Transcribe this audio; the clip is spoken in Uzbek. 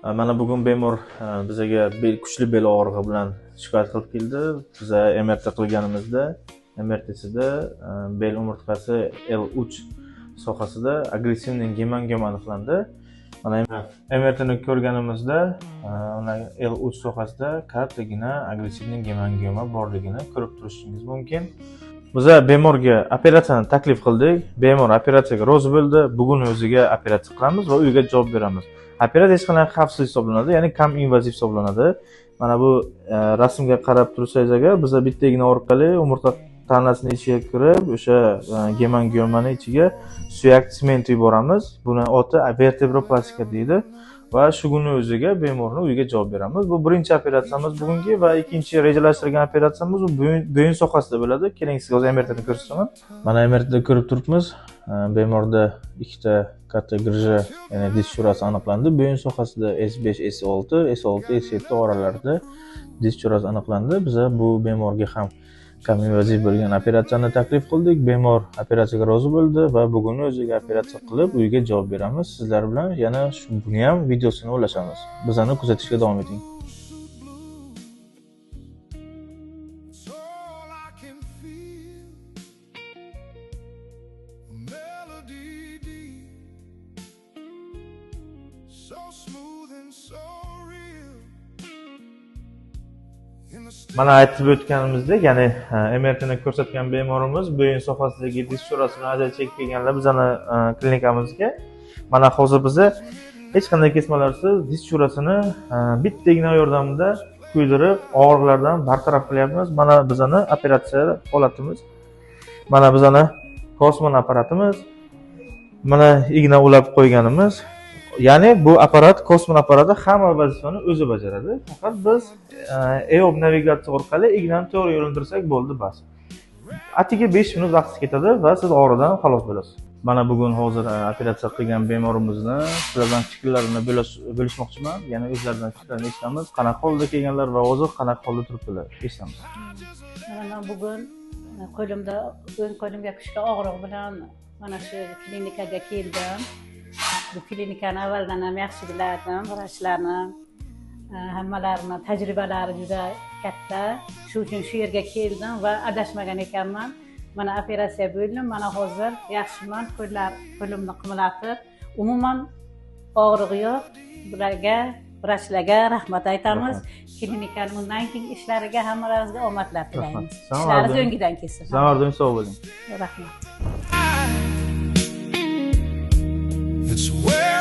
Mana bugun bemor bizaga kuchli bel og'rig'i bilan shikoyat qilib keldi. Biz MRT qilganimizda MRTsida bel umurtqasi L3 sohasida agressivniy gemangioma aniqlandi. Mana MRTni ko'rganimizda L3 sohasida kattagina agressivniy gemangioma borligini ko'rib turishingiz mumkin. Biz bemorga operatsiyani taklif qildik. Bemor operatsiyaga rozi bo'ldi. Bugun o'ziga operatsiya qilamiz va uyga javob beramiz. Operatsiya hech qanday xavfsiz hisoblanadi, ya'ni kam invaziv hisoblanadi. Mana bu rasmga qarab tursangiz agar, biz bitta igna orqali umurtqa tanasining ichiga kirib, o'sha gemangiomani ichiga suyak sement yuboramiz. Buni oti vertebroplastika deydi. Va shu kuni o'ziga bemorni uyiga javob beramiz. Bu birinchi operatsiyamiz bugungi va ikkinchi rejalashtirgan operatsiyamiz bo'yin sohasida bo'ladi. Keling sizga o'zi MRTni ko'rsataman. Mana MRTda ko'rib turibmiz. Bemorda ikkita katta grija, ya'ni diz churasi aniqlandi. Bo'yin sohasida S5, S6, S6, S7 oralarida diz churasi aniqlandi. Biz bu bemorga ham kam invaziv bo'lgan operatsiyani taklif qildik. Bemor operatsiyaga rozi bo'ldi va bugun o'ziga operatsiya qilib uyga javob beramiz. Sizlar bilan yana buni ham videosini ulashamiz. Bizani kuzatishga davom eting. Mana aytib o'tganimizdek, ya'ni MRTni ko'rsatgan bemorimiz bo'yin sohasidagi diz churasi bilan ajal chekib kelganlar bizani klinikamizga. Mana hozir biz hech qanday kesmalarsiz diz churasini bitta igna yordamida kuydirib, og'riqlardan bartaraf qilyapmiz. Mana bizani operatsiya holatimiz. Mana bizani Kosmon apparatimiz. Mana igna ulab qo'yganimiz. Ya'ni bu apparat, Kosmon apparati hamma vazifani o'zi bajaradi. Faqat biz EOB navigatsiya orqali ignani to'g'ri yo'naltirsak bo'ldi bas. Atigi 5 minut vaqt ketadi va siz og'riqdan xalos bo'lasiz. Mana bugun hozir operatsiya qilgan bemorimizni sizlardan fikrlarini bo'lishmoqchiman. Ya'ni o'zlaridan fikrlarini eshitamiz. Qanaqa holda kelganlar va hozir qanaqa holda turibdilar, eshitamiz. Mana bugun qo'limda, o'ng qo'limga kuchli og'riq bilan mana shu klinikaga keldim. Bu klinikani avvaldan ham yaxshi bilardim. Vrachlarni hammalarini tajribalari juda katta. Shu uchun shu yerga keldim va adashmagan ekanman. Mana operatsiya bo'ldim. Mana hozir yaxshiman. Qo'limni qimirlatib, umuman og'riq yo'q. Bularga, vrachlarga rahmat aytamiz. Klinikaning bundan keyingi ishlariga hammalaringizga omadlar tilaymiz. Ishlaringiz o'ngidan kelsin. Sog'lik, sog' bo'ling. Rahmat. It's where